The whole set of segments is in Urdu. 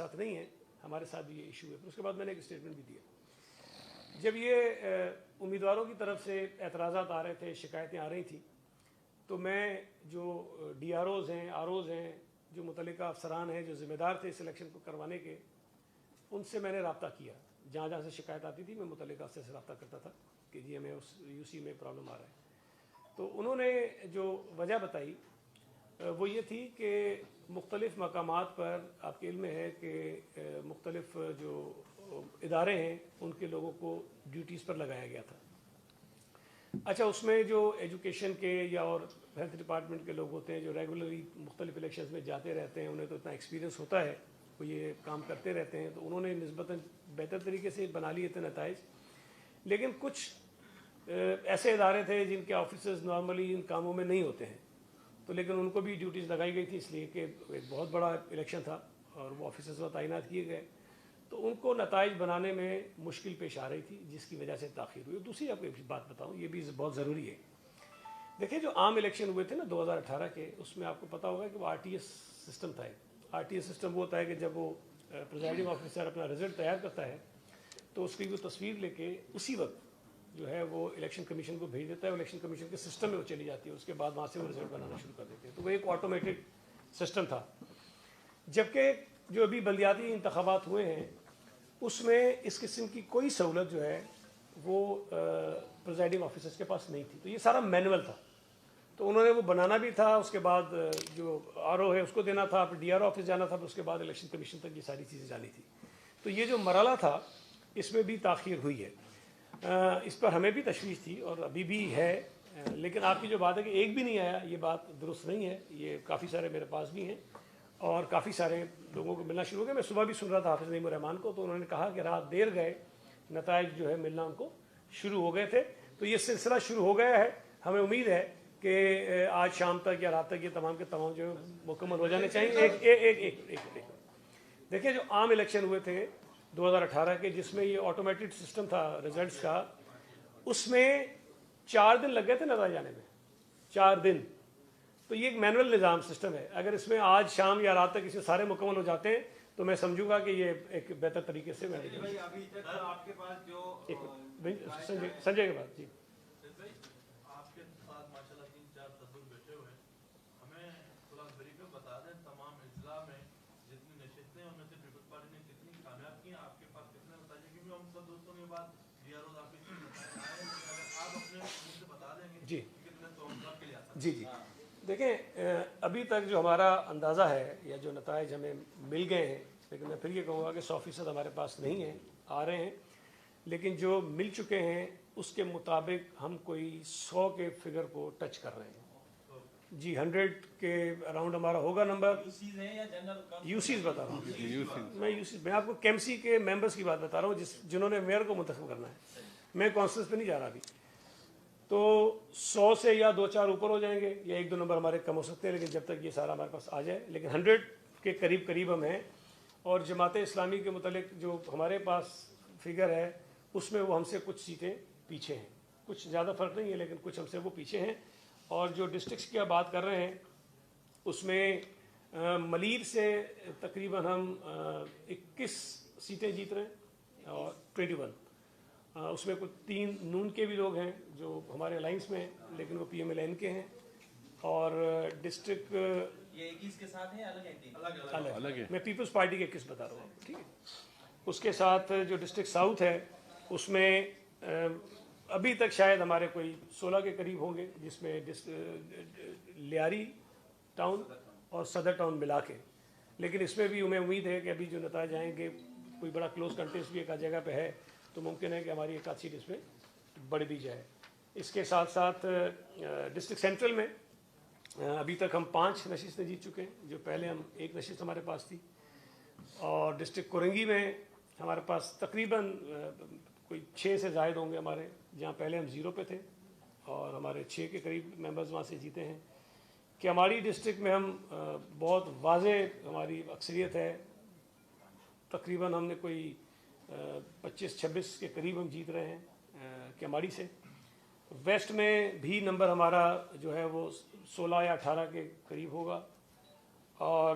ساتھ نہیں ہیں, ہمارے ساتھ بھی یہ ایشو ہے. پھر اس کے بعد میں نے ایک اسٹیٹمنٹ بھی دیا. جب یہ امیدواروں کی طرف سے اعتراضات آ رہے تھے, شکایتیں آ رہی تھیں, تو میں جو ڈی آر اوز ہیں, آر اوز ہیں, جو متعلقہ افسران ہیں جو ذمہ دار تھے اس الیکشن کو کروانے کے, ان سے میں نے رابطہ کیا. جہاں جہاں سے شکایت آتی تھی میں متعلقہ افسر سے رابطہ کرتا تھا کہ جی ہمیں اس یو سی میں پرابلم آ رہا ہے. تو انہوں نے جو وجہ بتائی وہ یہ تھی کہ مختلف مقامات پر آپ کے علم میں ہے کہ مختلف جو ادارے ہیں ان کے لوگوں کو ڈیوٹیز پر لگایا گیا تھا. اچھا, اس میں جو ایجوکیشن کے یا اور ہیلتھ ڈپارٹمنٹ کے لوگ ہوتے ہیں جو ریگولرلی مختلف الیکشنز میں جاتے رہتے ہیں, انہیں تو اتنا ایکسپیرینس ہوتا ہے, وہ یہ کام کرتے رہتے ہیں, تو انہوں نے نسبتاً بہتر طریقے سے بنا لیے تھے نتائج. لیکن کچھ ایسے ادارے تھے جن کے آفیسرز نارملی ان کاموں میں نہیں ہوتے ہیں, تو لیکن ان کو بھی ڈیوٹیز لگائی گئی تھی, اس لیے کہ ایک بہت بڑا الیکشن تھا اور وہ آفیسرز وہ تعینات کیے گئے, تو ان کو نتائج بنانے میں مشکل پیش آ رہی تھی, جس کی وجہ سے تاخیر ہوئی. دوسری آپ کو ایک بات بتاؤں, یہ بھی بہت ضروری ہے. دیکھیں جو عام الیکشن ہوئے تھے نا 2018 کے, اس میں آپ کو پتہ ہوگا کہ وہ آر ٹی ایس سسٹم تھا. آر ٹی ایس سسٹم وہ ہوتا ہے کہ جب وہ پریزائڈنگ آفیسر اپنا رزلٹ تیار کرتا ہے تو اس کی وہ تصویر لے کے اسی وقت جو ہے وہ الیکشن کمیشن کو بھیج دیتا ہے, الیکشن کمیشن کے سسٹم میں وہ چلی جاتی ہے, اس کے بعد وہاں سے وہ رزلٹ بنانا شروع کر دیتے ہیں. تو وہ ایک آٹومیٹڈ سسٹم تھا. جبکہ جو ابھی بلدیاتی انتخابات ہوئے ہیں اس میں اس قسم کی کوئی سہولت جو ہے وہ پریزائڈنگ آفیسرز کے پاس نہیں تھی. تو یہ سارا مینول تھا, تو انہوں نے وہ بنانا بھی تھا, اس کے بعد جو آر او ہے اس کو دینا تھا, پھر ڈی آر او آفس جانا تھا, پھر اس کے بعد الیکشن کمیشن تک یہ ساری چیزیں جانی تھی. تو یہ جو مرحلہ تھا اس میں بھی تاخیر ہوئی ہے. اس پر ہمیں بھی تشویش تھی اور ابھی بھی ہے, لیکن آپ کی جو بات ہے کہ ایک بھی نہیں آیا, یہ بات درست نہیں ہے. یہ کافی سارے میرے پاس بھی ہیں اور کافی سارے لوگوں کو ملنا شروع ہو گیا. میں صبح بھی سن رہا تھا حافظ نعیم الرحمان کو, تو انہوں نے کہا کہ رات دیر گئے نتائج جو ہے ملنا ان کو شروع ہو گئے تھے. تو یہ سلسلہ شروع ہو گیا ہے. ہمیں امید ہے کہ آج شام تک یا رات تک یہ تمام کے تمام جو مکمل ہو جانے چاہیے. ایک دیکھیں جو عام الیکشن ہوئے تھے 2018 کے, جس میں یہ آٹومیٹڈ سسٹم تھا رزلٹس کا, اس میں 4 دن لگ گئے تھے نتائج آنے میں, 4 دن. تو یہ ایک مینول نظام سسٹم ہے. اگر اس میں آج شام یا رات تک اس میں سارے مکمل ہو جاتے ہیں تو میں سمجھوں گا کہ یہ ایک بہتر طریقے سے سنجے کے بعد جی جی دیکھیں ابھی تک جو ہمارا اندازہ ہے یا جو نتائج ہمیں مل گئے ہیں, لیکن میں پھر یہ کہوں گا کہ 100% ہمارے پاس نہیں ہیں, آ رہے ہیں, لیکن جو مل چکے ہیں اس کے مطابق ہم کوئی 100 کے فگر کو ٹچ کر رہے ہیں. جی 100 کے اراؤنڈ ہمارا ہوگا نمبر. یو سیز بتا رہا ہوں میں آپ کو کیمسی کے ممبرس کی بات بتا رہا ہوں جنہوں نے میئر کو منتخب کرنا ہے. میں کونسلس پہ نہیں جا رہا ابھی. تو 100 سے یا 2-4 اوپر ہو جائیں گے یا 1-2 نمبر ہمارے کم ہو سکتے ہیں, لیکن جب تک یہ سارا ہمارے پاس آ جائے, لیکن 100 کے قریب ہم ہیں. اور جماعت اسلامی کے متعلق جو ہمارے پاس فگر ہے اس میں وہ ہم سے کچھ سیٹیں پیچھے ہیں, کچھ زیادہ فرق نہیں ہے لیکن کچھ ہم سے وہ پیچھے ہیں. اور جو ڈسٹرکٹس کی آپ بات کر رہے ہیں اس میں ملیر سے تقریباً ہم 21 سیٹیں جیت رہے ہیں اور 21. اس میں کچھ 3 نون کے بھی لوگ ہیں جو ہمارے الائنس میں ہیں, لیکن وہ پی ایم ایل این کے ہیں. اور ڈسٹرکٹ یہ 21 کے ساتھ ہیں الگ ہے, میں پیپلز پارٹی کے 21 بتا رہا ہوں, ٹھیک ہے. اس کے ساتھ جو ڈسٹرکٹ ساؤتھ ہے اس میں ابھی تک شاید ہمارے کوئی 16 کے قریب ہوں گے, جس میں لیاری ٹاؤن اور صدر ٹاؤن ملا کے. لیکن اس میں بھی ہمیں امید ہے کہ ابھی جو نتائج آئیں گے کوئی بڑا کلوز کنٹیسٹ بھی ایک آدھ جگہ پہ ہے, تو ممکن ہے کہ ہماری ایک آدھ سیٹ اس میں بڑھ بھی جائے. اس کے ساتھ ساتھ ڈسٹرکٹ سینٹرل میں ابھی تک ہم 5 نشستیں جیت چکے ہیں, جو پہلے ہم 1 نشست ہمارے پاس تھی. اور ڈسٹرکٹ کورنگی میں ہمارے پاس تقریباً کوئی 6 سے زائد ہوں گے ہمارے, جہاں پہلے ہم 0 پہ تھے, اور ہمارے 6 کے قریب ممبرز وہاں سے جیتے ہیں. کہ ہماری ڈسٹرکٹ میں ہم بہت واضح ہماری اکثریت ہے, تقریباً ہم نے کوئی 25-26 کے قریب ہم جیت رہے ہیں کیماڑی سے. ویسٹ میں بھی نمبر ہمارا جو ہے وہ 16 یا 18 کے قریب ہوگا. اور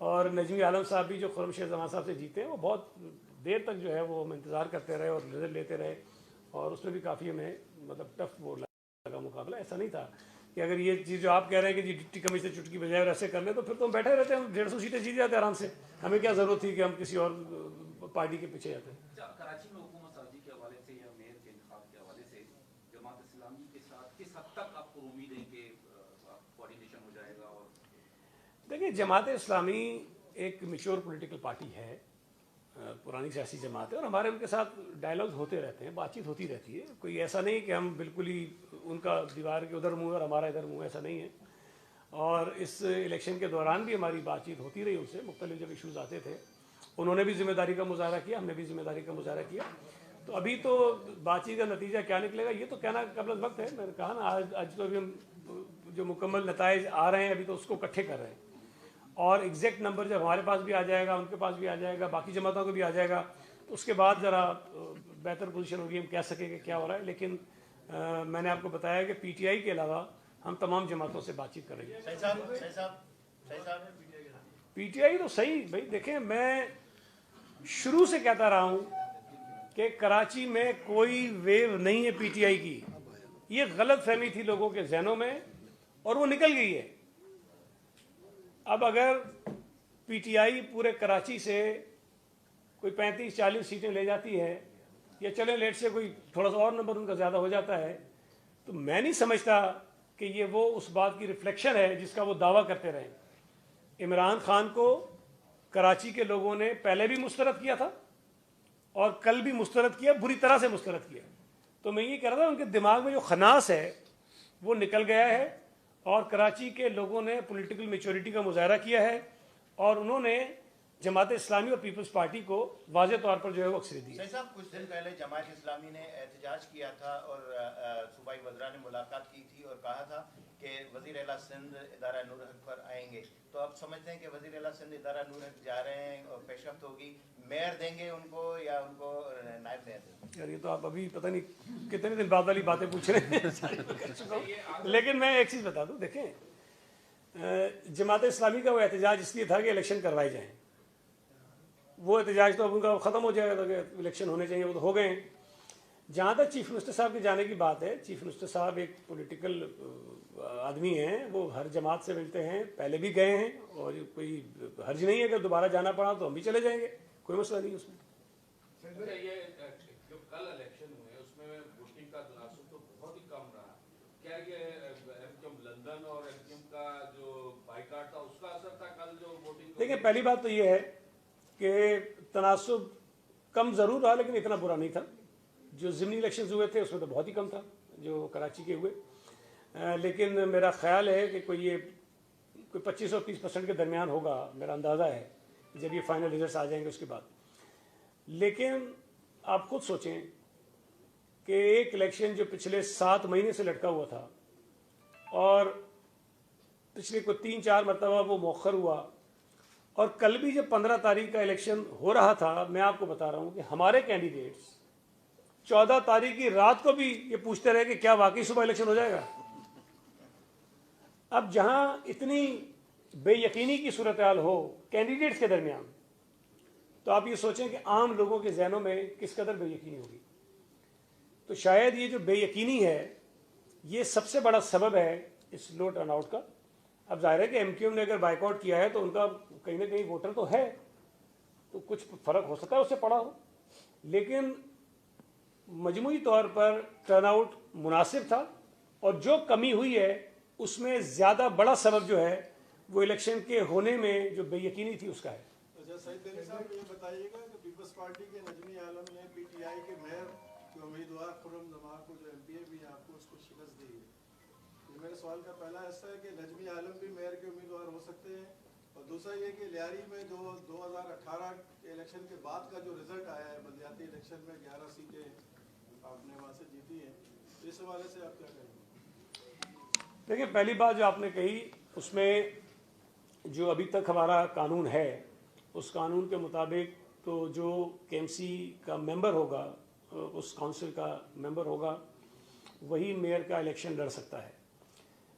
اور نجمی عالم صاحب بھی جو خرمشید زمان صاحب سے جیتے ہیں، وہ بہت دیر تک جو ہے وہ ہم انتظار کرتے رہے اور رزلٹ لیتے رہے، اور اس میں بھی کافی ہمیں مطلب ٹف وہ لگا مقابلہ. ایسا نہیں تھا کہ اگر یہ چیز جو آپ کہہ رہے ہیں کہ جی ڈپٹی کمشنر چٹکی بجائے اور ایسے کر لیں تو پھر تو ہم بیٹھے رہتے ہیں، 150 سیٹیں جیت جاتے آرام سے. ہمیں کیا ضرورت تھی کہ ہم کسی اور پارٹی کے پیچھے جاتے ہیں. کراچی میں حکومت سازی کے حوالے سے یا میئر کے انتخاب کے حوالے سے جماعت اسلامی کے ساتھ کس حد تک آپ کو امید ہے کہ کوارڈینیشن ہو جائے گا؟ اور دیکھیے، جماعت اسلامی ایک میچور پولیٹیکل پارٹی ہے، پرانی سیاسی جماعت ہے، اور ہمارے ان کے ساتھ ڈائلاگز ہوتے رہتے ہیں، بات چیت ہوتی رہتی ہے. کوئی ایسا نہیں کہ ہم بالکل ہی ان کا دیوار کے ادھر منہ اور ہمارا ادھر منہ، ایسا نہیں ہے. اور اس الیکشن کے دوران بھی ہماری بات چیت ہوتی رہی ان سے، مختلف جب ایشوز آتے تھے انہوں نے بھی ذمہ داری کا مظاہرہ کیا، ہم نے بھی ذمہ داری کا مظاہرہ کیا. تو ابھی تو بات چیت کا نتیجہ کیا نکلے گا یہ تو کہنا قبل از وقت ہے. میں نے کہا نا آج تو ابھی ہم جو مکمل نتائج آ رہے ہیں ابھی تو اس کو اکٹھے کر رہے ہیں، اور ایگزیکٹ نمبر جب ہمارے پاس بھی آ جائے گا، ان کے پاس بھی آ جائے گا، باقی جماعتوں کو بھی آ جائے گا، تو اس کے بعد ذرا بہتر پوزیشن ہوگی، ہم کہہ سکیں کہ کیا ہو رہا ہے. لیکن میں نے آپ کو بتایا کہ پی ٹی آئی کے علاوہ ہم تمام جماعتوں سے بات چیت کریں گے. پی ٹی آئی تو صحیح بھائی، دیکھیں میں شروع سے کہتا رہا ہوں کہ کراچی میں کوئی ویو نہیں ہے پی ٹی آئی کی. یہ غلط فہمی تھی لوگوں کے ذہنوں میں اور وہ نکل گئی ہے. اب اگر پی ٹی آئی پورے کراچی سے کوئی 35-40 سیٹیں لے جاتی ہے، یا چلیں لیٹ سے کوئی تھوڑا سا اور نمبر ان کا زیادہ ہو جاتا ہے، تو میں نہیں سمجھتا کہ یہ وہ اس بات کی ریفلیکشن ہے جس کا وہ دعویٰ کرتے رہے. عمران خان کو کراچی کے لوگوں نے پہلے بھی مسترد کیا تھا اور کل بھی مسترد کیا، بری طرح سے مسترد کیا. تو میں یہ کہہ رہا تھا ان کے دماغ میں جو خناس ہے وہ نکل گیا ہے، اور کراچی کے لوگوں نے پولیٹیکل میچورٹی کا مظاہرہ کیا ہے، اور انہوں نے جماعت اسلامی اور پیپلز پارٹی کو واضح طور پر جو ہے وہ اکثریت دی. صاحب کچھ دن پہلے جماعت اسلامی نے احتجاج کیا تھا اور صوبائی وزراء نے ملاقات کی تھی اور کہا تھا کہ وزیر اعلیٰ سندھ ادارہ نور حق پر آئیں گے. تو آپ سمجھتے ہیں کہ وزیر اعلیٰ سندھ ادارہ نور حق جا رہے ہیں اور پیش رفت ہوگی، میئر دیں گے ان کو یا ان کو نائب میئر دیں گے؟ یار یہ تو آپ ابھی پتہ نہیں کتنے دن بعد والی باتیں پوچھ رہے ہیں. لیکن میں ایک چیز بتا دوں، دیکھیں جماعت اسلامی کا وہ احتجاج اس لیے تھا کہ الیکشن کروائے جائیں. وہ احتجاج تو اب ان کا ختم ہو جائے گا کہ الیکشن ہونے چاہیے، وہ تو ہو گئے ہیں. جہاں تک چیف منسٹر صاحب کے جانے کی بات ہے، چیف منسٹر صاحب ایک پولیٹیکل آدمی ہیں، وہ ہر جماعت سے ملتے ہیں، پہلے بھی گئے ہیں، اور کوئی حرج نہیں ہے کہ دوبارہ جانا پڑا تو ہم بھی چلے جائیں گے، کوئی مسئلہ نہیں اس میں. یہ جو کل الیکشن ہوئے اس میں ووٹنگ کا تناسب تو بہت ہی کم رہا. کیا یہ لندن اور کا جو بائیکاٹ تھا اس کا اثر تھا کل جو ووٹنگ؟ دیکھیں پہلی بات تو یہ ہے کہ تناسب کم ضرور رہا لیکن اتنا برا نہیں تھا. جو ضمنی الیکشنز ہوئے تھے اس میں تو بہت ہی کم تھا جو کراچی کے ہوئے. لیکن میرا خیال ہے کہ کوئی 25 اور 30% کے درمیان ہوگا، میرا اندازہ ہے جب یہ فائنل ریزلٹس آ جائیں گے اس کے بعد. لیکن آپ خود سوچیں کہ ایک الیکشن جو پچھلے 7 مہینے سے لٹکا ہوا تھا اور پچھلے کوئی 3-4 مرتبہ وہ مؤخر ہوا، اور کل بھی جب 15 تاریخ کا الیکشن ہو رہا تھا، میں آپ کو بتا رہا ہوں کہ ہمارے کینڈیڈیٹس 14 تاریخ کی رات کو بھی یہ پوچھتے رہے کہ کیا واقعی صبح الیکشن ہو جائے گا. اب جہاں اتنی بے یقینی کی صورتحال ہو کینڈیڈیٹس کے درمیان، تو آپ یہ سوچیں کہ عام لوگوں کے ذہنوں میں کس قدر بے یقینی ہوگی. تو شاید یہ جو بے یقینی ہے یہ سب سے بڑا سبب ہے اس لو ٹرن آؤٹ کا. اب ظاہر ہے کہ ایم کیو ایم نے اگر بائیک آؤٹ کیا ہے تو ان کا کہیں نہ کہیں ووٹر تو ہے، تو کچھ فرق ہو سکتا ہے اس سے پڑا ہو، لیکن مجموعی طور پر ٹرن آؤٹ مناسب تھا. اور جو کمی ہوئی ہے اس میں زیادہ بڑا سبب جو ہے وہ الیکشن کے ہونے میں جو بے یقینی تھی اس کا ہے. اچھا سعید دہلی صاحب یہ بتائیے گا کہ پیپلز پارٹی کے نجمی عالم نے پی ٹی آئی کے میئر کے امیدوار خرم زمان کو جو ایم پی اے بھی ہیں آپ کو اس کو شکست دی ہے. میرے سوال کا پہلا حصہ ہے کہ نجمی عالم بھی میئر کے امیدوار ہو سکتے ہیں، اور دوسرا یہ کہ لیاری میں جو 2018 کے الیکشن کے بعد کا جو رزلٹ آیا ہے بلدیاتی الیکشن میں 11 سیٹیں آپ نے وہاں سے جیتی ہیں، اس حوالے سے آپ کیا کہیں گے؟ دیکھیں پہلی بات جو آپ نے کہی اس میں جو ابھی تک ہمارا قانون ہے اس قانون کے مطابق تو جو کے ایم سی کا ممبر ہوگا، اس کونسل کا ممبر ہوگا، وہی میئر کا الیکشن لڑ سکتا ہے.